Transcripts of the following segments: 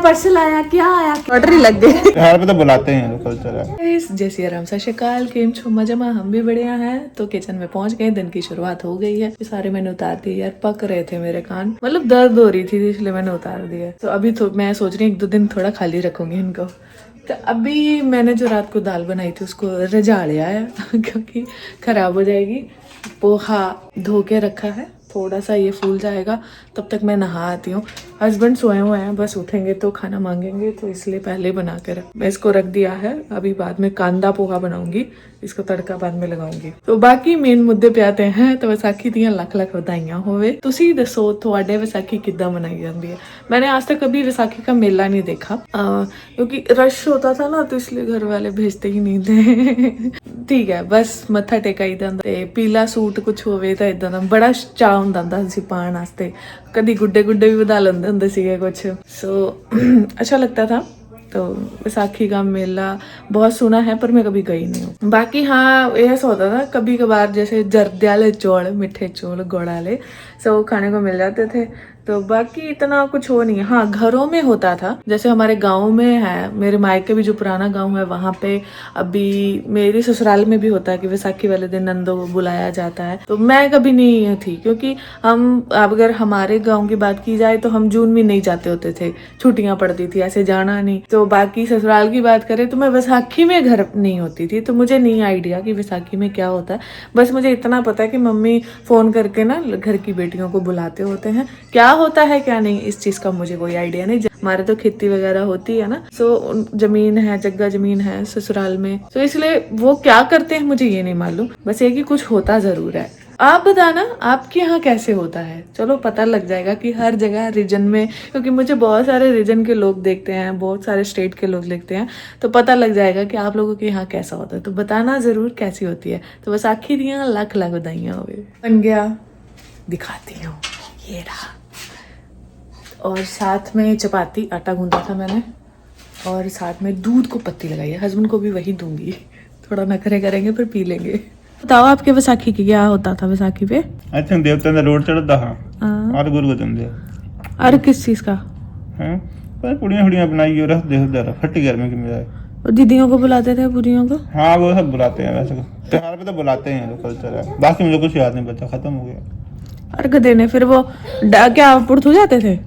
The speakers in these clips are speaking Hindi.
पार्सल आया क्या आया ऑर्डर ही लग गए यार पे तो बुलाते हैं लोग कल्चर है। जय सिया राम सत श्री अकाल केम छो मजामा हम भी बढ़िया हैं। तो किचन में पहुंच गए, दिन की शुरुआत हो गई है। ये सारे मैंने उतार दिए यार, पक रहे थे मेरे कान, मतलब दर्द हो रही थी इसलिए मैंने उतार दिया। तो अभी तो मैं सोच रही हूँ 1-2 दिन थोड़ा खाली रखूंगी इनको। तो अभी मैंने जो रात को दाल बनाई थी उसको रजा लिया है क्योंकि खराब हो जाएगी। पोहा धो के रखा है, थोड़ा सा ये फूल जाएगा तब तक मैं नहा आती हूँ। हस्बैंड सोए हुए हैं, बस उठेंगे तो खाना मांगेंगे, तो इसलिए पहले बना के मैं इसको रख दिया है। अभी बाद में कांदा पोहा बनाऊंगी, इसको तड़का बाद में लगाऊंगी। तो बाकी मेन मुद्दे पे आते हैं। तो विसाखी दियां ਲੱਖ ਲੱਖ ਵਧਾਈਆਂ ਹੋਵੇ। ਤੁਸੀਂ ਦੱਸੋ ਤੁਹਾਡੇ विसाखी किद्दां मनाई जाती है। मैंने आज तक कभी विसाखी का मेला नहीं देखा क्योंकि रश होता था ना, तो इसलिए घर वाले भेजते ही नहीं थे। ठीक है, बस मत्था टेका ही ਜਾਂਦਾ ਤੇ ਪੀਲਾ ਸੂਟ ਕੁਝ ਹੋਵੇ ਤਾਂ ਇਦਾਂ ਦਾ ਬੜਾ ਚਾਅ ਹੁੰਦਾ ਸੀ ਪਾਉਣ ਵਾਸਤੇ। कभी गुड्डे गुड्डे भी बधा लेंदे ਹੁੰਦੇ ਸੀਗੇ कुछ। सो अच्छा लगता था। तो विसाखी का मेला बहुत सुना है पर मैं कभी गई नहीं हूँ। बाकी हाँ ऐसा होता था कभी कभार, जैसे जर्दे वाले चौल, मीठे चौल गुड़ वाले, सब खाने को मिल जाते थे। तो बाकी इतना कुछ हो नहीं है। हाँ घरों में होता था, जैसे हमारे गांव में है, मेरे मायके भी जो पुराना गांव है वहाँ पे अभी मेरे ससुराल में भी होता है कि विसाखी वाले दिन नंदों को बुलाया जाता है। तो मैं कभी नहीं थी क्योंकि हम, अगर हमारे गांव की बात की जाए तो हम जून में नहीं जाते होते थे, छुट्टियां पड़ती थी, ऐसे जाना नहीं। तो बाकी ससुराल की बात करें तो मैं विसाखी में घर नहीं होती थी, तो मुझे नहीं आइडिया कि विसाखी में क्या होता है। बस मुझे इतना पता है कि मम्मी फोन करके ना घर की बेटियों को बुलाते होते हैं। क्या होता है क्या नहीं इस चीज का मुझे कोई आइडिया नहीं। हमारे तो खेती वगैरह होती है ना, सो जमीन है, जगह जमीन है ससुराल में, तो इसलिए वो क्या करते हैं मुझे ये नहीं मालूम। बस ये कि कुछ होता जरूर है। आप बताना आपके यहाँ कैसे होता है, चलो पता लग जाएगा कि हर जगह रीजन में, क्योंकि मुझे बहुत सारे रीजन के लोग देखते हैं, बहुत सारे स्टेट के लोग देखते हैं, तो पता लग जाएगा कि आप लोगों के यहाँ कैसा होता है। तो बताना जरूर कैसी होती है। तो विसाखी दियां ਲੱਖ ਲੱਖ ਵਧਾਈਆਂ होवे। बन गया, दिखाती हूँ, ये रहा। और साथ में चपाती, आटा गूंदा था मैंने, और साथ में दूध को पत्ती लगाई है। हस्बैंड को भी वही दूंगी, थोड़ा नखरे करेंगे फिर पी लेंगे। बताओ आपके विसाखी की क्या होता था विसाखी पे? आई थिंक देवता का रोड चढ़ता हां और गुरु गोदम दे। और किस चीज का हैं पर पुड़ियां हुड़ियां बनाई और रख दे उधर फटी घर में कि मेरा। और दीदियों को बुलाते थे, बुढ़ियों को? हाँ वो सब बुलाते हैं, वैसे त्योहार पे तो बुलाते हैं लोग कल्चर है। बाकी मुझे कुछ याद नहीं बचा, खत्म हो गया। अर्घ देने फिर वो क्या पुरथू जाते थे?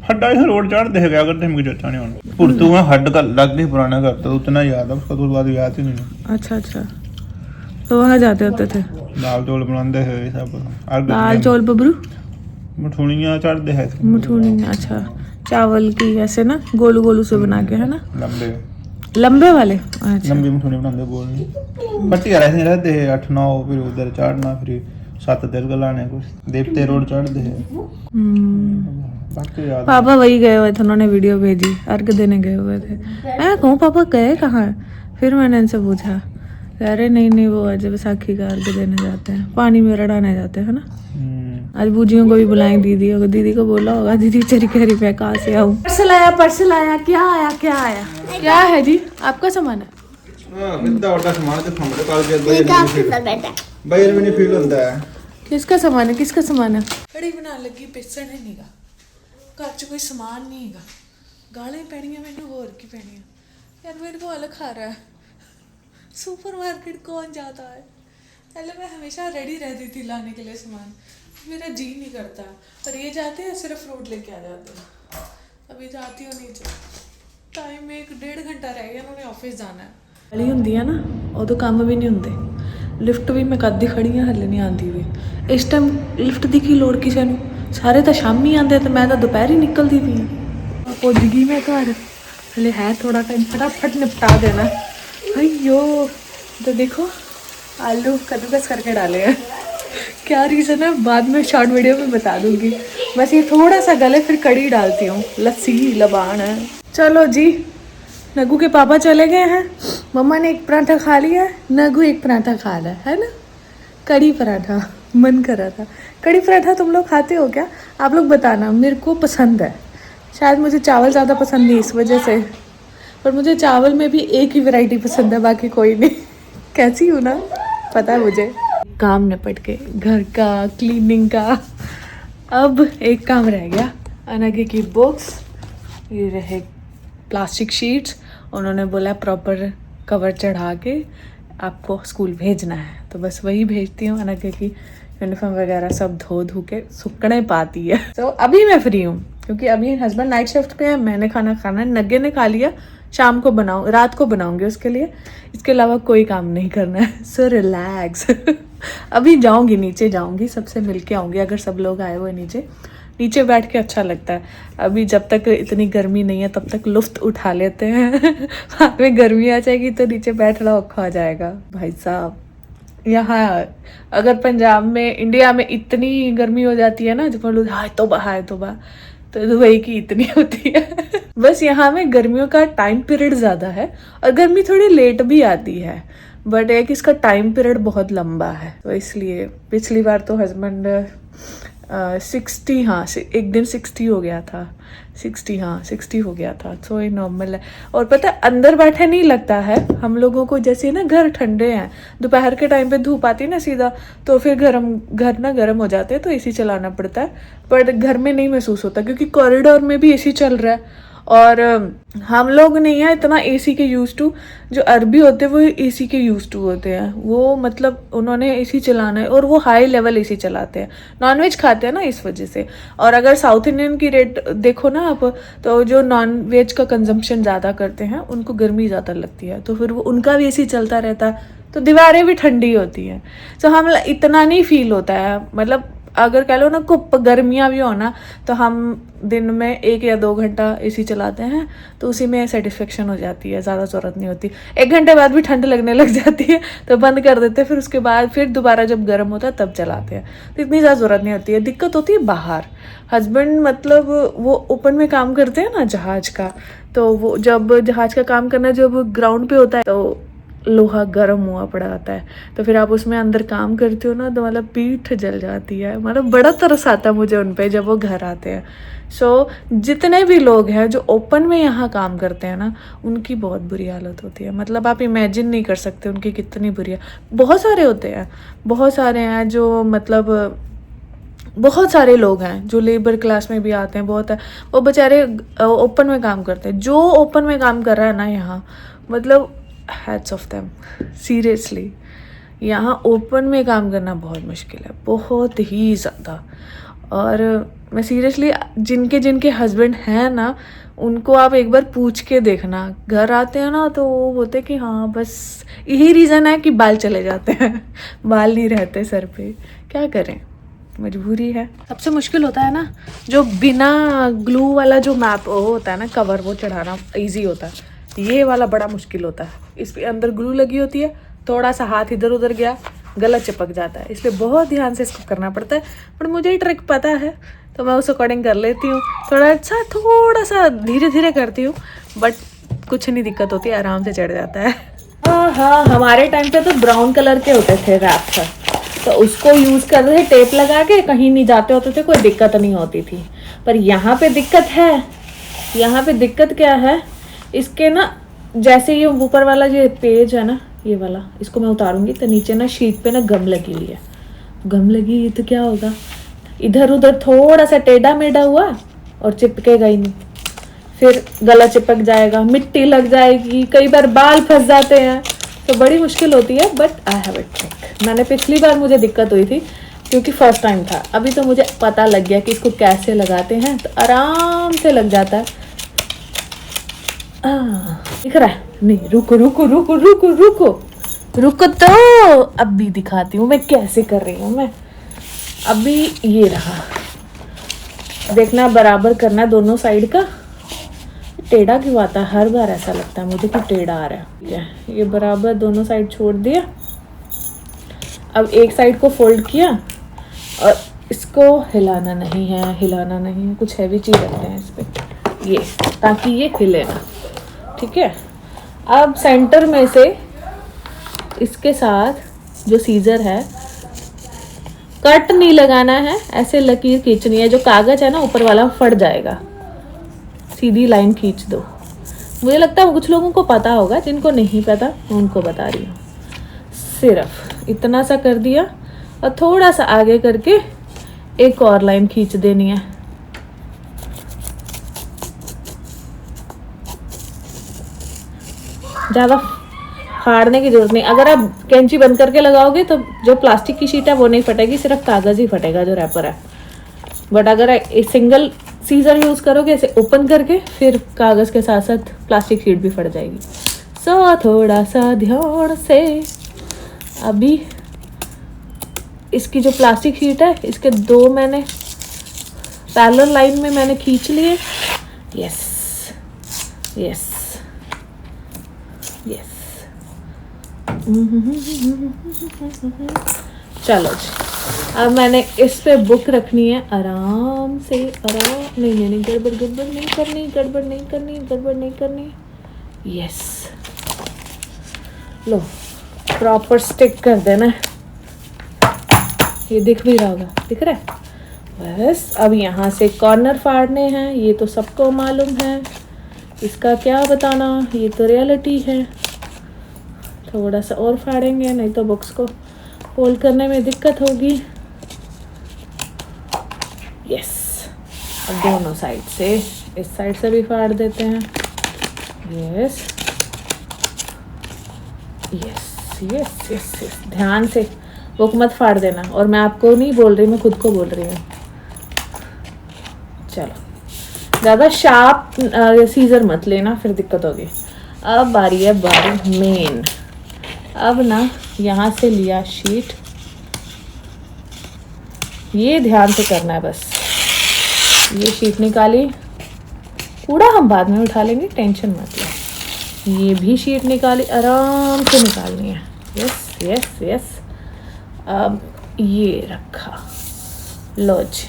हड्डा इधर रोड चढ़ते हैं, क्या करते हैं मुझे अच्छा नहीं होना। पुरतू में हड्ड का लग नहीं पुराना घर, तो उतना याद है, उसका तो बाद याद ही नहीं। अच्छा अच्छा, तो वहाँ जाते होते थे। दाल चौल बनाते हैं सब, दाल चौल बबरू, मठूनियाँ चढ़ते हैं, मठूनियाँ, अच्छा चावल की ऐसे ना गोलू गोलू से बना के, है ना, लंबे लंबे वाले। अच्छा लंबी मठूनी बनाते बोल फटी ऐसे नहीं रहते हैं 8-9, फिर उधर चढ़ना, फिर 7 दिन गलाने, कुछ देवते रोड चढ़ते हैं। बाकी याद पापा वही गए हुए थे, उन्होंने वीडियो भेजी, अर्घ देने गए हुए थे। मैं कहूँ पापा गए कहाँ? फिर मैंने इनसे पूछा, कह रहे नहीं नहीं वो आज विसाखी का अर्घ देने जाते हैं, पानी में रड़ाने जाते हैं, है ना। आज बूजियों को भी बुलाएं, दीदी होगा, दीदी को बोला होगा, दीदी चरी कह रही मैं कहाँ से आऊँ। पार्सल आया, पार्सल आया, क्या आया क्या आया? क्या है जी? आपका सामान है? किसका सामान है, किसका सामान है? कड़ी बना लगी, बेसन है नीगा, घर च कोई सामान नहीं है, गालें पैनियां मैनू होर की पैनियां यार, मेरे को अलग खा रहा है। सुपर मार्केट कौन जाता है? पहले मैं हमेशा रेडी रहती थी लाने के लिए सामान, मेरा जी नहीं करता। पर ये जाते हैं सिर्फ फ्रूट लेके आ जाते हैं। अभी जाती हूँ नीचे, टाइम 1-1.5 घंटा रह गया, उन्होंने ऑफिस जाना है। गली होंदी है ना, उदों काम भी नहीं होंगे। लिफ्ट भी मैं कद दी खड़ी हाँ, हले नहीं आती हुई। इस टाइम लिफ्ट की लोड़ किसी नूं, सारे तो शामी आते, तो मैं तो दोपहर ही निकलती थी। पुज गई मैं घर, हले है थोड़ा टाइम, फटाफट निपटा देना। अयो तो देखो आलू कद्दूकस करके डाले हैं, क्या रीज़न है बाद में शॉर्ट वीडियो में बता दूंगी। बस ये थोड़ा सा गले, फिर कड़ी डालती हूँ, लस्सी लबान है। चलो जी, नगू के पापा चले गए हैं, मम्मा ने एक पराठा खा लिया है, नगू एक पराठा खा रहा है ना। कड़ी पराठा मन कर रहा था। कड़ी पराठा तुम लोग खाते हो क्या? आप लोग बताना, मेरे को पसंद है। शायद मुझे चावल ज़्यादा पसंद नहीं इस वजह से, पर मुझे चावल में भी एक ही वैरायटी पसंद है, बाकी कोई नहीं। कैसी हूँ ना, पता है मुझे। काम निपट के घर का, क्लीनिंग का, अब एक काम रह गया, अनघे की बुक्स ये रहे प्लास्टिक शीट्स, उन्होंने बोला प्रॉपर कवर चढ़ा के आपको स्कूल भेजना है, तो बस वही भेजती हूँ ना, क्योंकि यूनिफॉर्म वगैरह सब धो के सुखने पाती है। तो अभी मैं फ्री हूँ क्योंकि अभी हस्बैंड नाइट शिफ्ट पे है, मैंने खाना खाना है, नग्गे ने खा लिया, शाम को बनाऊँ, रात को बनाऊंगी उसके लिए, इसके अलावा कोई काम नहीं करना है। So relax. अभी जाऊंगी, नीचे जाऊंगी, सबसे मिलके आऊंगी, अगर सब लोग आए हुए नीचे बैठ के अच्छा लगता है। अभी जब तक इतनी गर्मी नहीं है तब तक लुफ्त उठा लेते हैं। बाद में गर्मी आ जाएगी तो नीचे बैठना औखा हो जाएगा। भाई साहब, यहाँ अगर पंजाब में, इंडिया में इतनी गर्मी हो जाती है ना, जब लोग हाय तौबा, तो दुबई की इतनी होती है। बस यहाँ में गर्मियों का टाइम पीरियड ज़्यादा है और गर्मी थोड़ी लेट भी आती है, बट एक इसका टाइम पीरियड बहुत लंबा है, तो इसलिए पिछली बार तो हस्बैंड 60, हाँ एक दिन 60 हो गया था, 60 हो गया था, तो ये नॉर्मल है। और पता है अंदर बैठे नहीं लगता है हम लोगों को, जैसे ना घर ठंडे हैं, दोपहर के टाइम पे धूप आती ना सीधा, तो फिर घर गर्म हो जाते हैं, तो एसी चलाना पड़ता है, पर घर में नहीं महसूस होता क्योंकि कॉरिडोर में भी एसी चल रहा है। और हम लोग नहीं है इतना एसी के यूज टू, जो अरबी होते हैं वो एसी के यूज टू होते हैं, वो मतलब उन्होंने एसी चलाना है और वो हाई लेवल एसी चलाते हैं, नॉनवेज खाते हैं ना इस वजह से। और अगर साउथ इंडियन की रेट देखो ना आप, तो जो नॉन वेज का कंजम्पशन ज़्यादा करते हैं उनको गर्मी ज़्यादा लगती है, तो फिर वो उनका भी एसी चलता रहता है, तो दीवारें भी ठंडी होती हैं, तो हम इतना नहीं फील होता है। मतलब अगर कह लो ना कुप गर्मियाँ भी हो ना, तो हम दिन में 1 या 2 घंटा एसी चलाते हैं, तो उसी में सेटिस्फेक्शन हो जाती है, ज़्यादा ज़रूरत नहीं होती। 1 घंटे बाद भी ठंड लगने लग जाती है तो बंद कर देते हैं, फिर उसके बाद फिर दोबारा जब गर्म होता है तब चलाते हैं, तो इतनी ज़्यादा ज़रूरत नहीं होती है। दिक्कत होती है बाहर, हस्बैंड मतलब वो ओपन में काम करते हैं ना जहाज का, तो वो जब जहाज का काम करना जब ग्राउंड पे होता है तो लोहा गर्म हुआ पड़ा आता है, तो फिर आप उसमें अंदर काम करते हो ना, तो मतलब पीठ जल जाती है, मतलब बड़ा तरस आता है मुझे उन पे जब वो घर आते हैं। सो जितने भी लोग हैं जो ओपन में यहाँ काम करते हैं ना, उनकी बहुत बुरी हालत होती है, मतलब आप इमेजिन नहीं कर सकते उनकी कितनी बुरी है। बहुत सारे होते हैं, बहुत सारे हैं जो मतलब बहुत सारे लोग हैं जो लेबर क्लास में भी आते हैं, बहुत है, वो बेचारे ओपन में काम करते हैं। जो ओपन में काम कर रहा है ना यहाँ, मतलब हैट्स ऑफ देम, सीरियसली। यहाँ ओपन में काम करना बहुत मुश्किल है, बहुत ही ज़्यादा। और मैं सीरियसली, जिनके हस्बैंड हैं ना, उनको आप एक बार पूछ के देखना, घर आते हैं ना तो वो बोलते कि हाँ बस यही रीज़न है कि बाल चले जाते हैं। बाल नहीं रहते सर पे, क्या करें, मजबूरी है। सबसे मुश्किल होता है ना जो बिना ग्लू वाला जो मैप वो होता है ना कवर, वो चढ़ाना इजी होता है, ये वाला बड़ा मुश्किल होता है। इस पे अंदर ग्लू लगी होती है, थोड़ा सा हाथ इधर उधर गया गला चिपक जाता है, इसलिए बहुत ध्यान से इसको करना पड़ता है। पर मुझे ये ट्रिक पता है तो मैं उस अकॉर्डिंग कर लेती हूँ, थोड़ा सा धीरे धीरे करती हूँ, बट कुछ नहीं दिक्कत होती, आराम से चढ़ जाता है। हाँ, हमारे टाइम पे तो ब्राउन कलर के होते थे रैप सर, तो उसको यूज़ करते थे टेप लगा के, कहीं नहीं जाते होते थे, कोई दिक्कत नहीं होती थी। पर यहाँ पे दिक्कत है, यहाँ पे दिक्कत क्या है, इसके ना जैसे ये ऊपर वाला जो पेज है ना, ये वाला, इसको मैं उतारूंगी तो नीचे ना शीट पे ना गम लगी हुई है, गम लगी हुई तो क्या होगा, इधर उधर थोड़ा सा टेढ़ा मेढ़ा हुआ और चिपकेगा ही नहीं, फिर गला चिपक जाएगा, मिट्टी लग जाएगी, कई बार बाल फंस जाते हैं, तो बड़ी मुश्किल होती है। But I have it trick. मैंने पिछली बार मुझे दिक्कत हुई थी क्योंकि फर्स्ट टाइम था, अभी तो मुझे पता लग गया कि इसको कैसे लगाते हैं, तो आराम से लग जाता है। दिख रहा है? नहीं, रुको रुको रुको रुको रुको रुको, तो अभी दिखाती हूँ मैं कैसे कर रही हूँ। मैं अभी ये रहा, देखना बराबर करना दोनों साइड का। टेढ़ा क्यों आता है हर बार, ऐसा लगता है मुझे कि टेढ़ा आ रहा है। ये बराबर दोनों साइड छोड़ दिया, अब एक साइड को फोल्ड किया और इसको हिलाना नहीं है, कुछ हैवी चीज़ रखते हैं इस पर, ये ताकि ये हिले ना, ठीक है। अब सेंटर में से इसके साथ जो सीजर है, कट नहीं लगाना है, ऐसे लकीर खींचनी है, जो कागज है ना ऊपर वाला फट जाएगा, सीधी लाइन खींच दो। मुझे लगता है कुछ लोगों को पता होगा, जिनको नहीं पता मैं उनको बता रही हूँ। सिर्फ इतना सा कर दिया और थोड़ा सा आगे करके एक और लाइन खींच देनी है, ज़्यादा फाड़ने की जरूरत नहीं। अगर आप कैंची बंद करके लगाओगे तो जो प्लास्टिक की शीट है वो नहीं फटेगी, सिर्फ कागज़ ही फटेगा जो रैपर है। बट अगर एक सिंगल सीजर यूज़ करोगे ऐसे ओपन करके, फिर कागज़ के साथ साथ प्लास्टिक शीट भी फट जाएगी। सो थोड़ा सा ध्यान से अभी इसकी जो प्लास्टिक शीट है इसके 2 मैंने पैरेलल लाइन में मैंने खींच लिए। Yes yes yes. चलो जी, अब मैंने इस पे बुक रखनी है आराम से। आराम नहीं गड़बड़ नहीं करनी, गड़बड़ नहीं करनी। यस, लो प्रॉपर स्टिक कर देना। ये दिख भी रहा होगा, दिख रहा है? बस अब यहाँ से कॉर्नर फाड़ने हैं, ये तो सबको मालूम है, इसका क्या बताना, ये तो रियलिटी है। थोड़ा सा और फाड़ेंगे, नहीं तो बुक्स को फोल्ड करने में दिक्कत होगी। यस, अब दोनों साइड से, इस साइड से भी फाड़ देते हैं। Yes yes yes yes yes, ध्यान से, बुक मत फाड़ देना। और मैं आपको नहीं बोल रही, मैं खुद को बोल रही हूँ। चलो, ज़्यादा शार्प सीजर मत लेना, फिर दिक्कत होगी। अब बारी है मेन। अब ना यहाँ से लिया शीट, ये ध्यान से करना है बस। ये शीट निकाली, कूड़ा हम बाद में उठा लेंगे, टेंशन मत लो। ये भी शीट निकाली, आराम से निकालनी है। Yes yes yes. अब ये रखा, लो जी।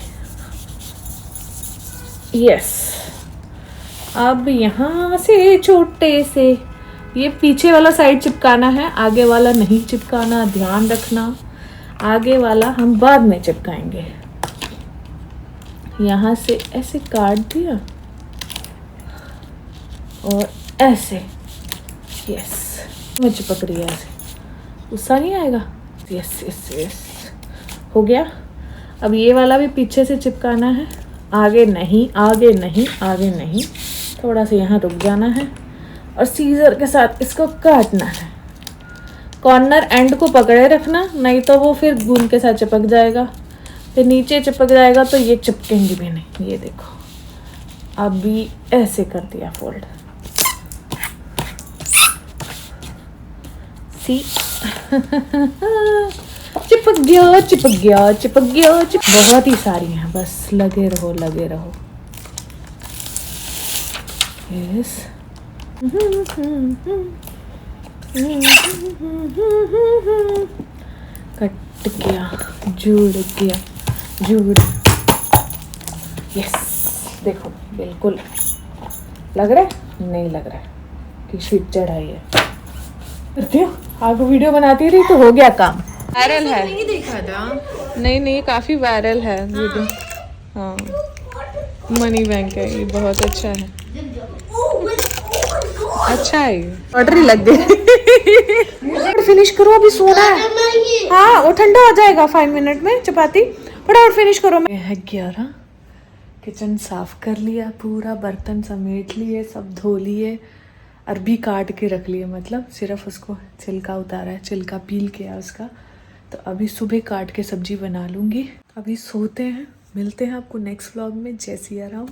यस, अब यहाँ से छोटे से ये पीछे वाला साइड चिपकाना है, आगे वाला नहीं चिपकाना, ध्यान रखना। आगे वाला हम बाद में चिपकाएंगे। यहाँ से ऐसे काट दिया और ऐसे। यस, मैं चिपक रही है ऐसे, गुस्सा नहीं आएगा। यस यस यस, हो गया। अब ये वाला भी पीछे से चिपकाना है, आगे नहीं, आगे नहीं, आगे नहीं। थोड़ा सा यहाँ रुक जाना है और सीजर के साथ इसको काटना है। कॉर्नर एंड को पकड़े रखना, नहीं तो वो फिर गूंद के साथ चिपक जाएगा, फिर नीचे चिपक जाएगा तो ये चिपकेंगी भी नहीं। ये देखो, अभी ऐसे कर दिया फोल्ड। सी चिपक गया चिपक गया चिपक गया। बहुत ही सारी हैं, बस लगे रहो लगे रहो। यस, कट गया, जुड़ गया, जुड़। यस, देखो बिल्कुल लग रहा है, नहीं लग रहा है कि शीट चढ़ाई है। करती हूँ, आपको वीडियो बनाती रही तो हो गया काम। वायरल है, नहीं देखा था। नहीं काफी वायरल है वीडियो। हाँ, मनी बैंक है ये, बहुत अच्छा है। अच्छा है, ऑर्डर ही लग गई। फिनिश करो, अभी सोना है। हाँ, वो ठंडा हो जाएगा 5 मिनट में चपाती। फटाफट फिनिश करो। ये है 11। किचन साफ कर लिया, पूरा बर्तन समेट लिए, सब धो लिए, अरबी काट के रख लिए, मतलब सिर्फ उसको छिलका उतारा है, छिलका पील किया उसका। तो अभी सुबह काट के सब्जी बना लूँगी। अभी सोते हैं, मिलते हैं आपको नेक्स्ट व्लॉग में। जय सिया राम।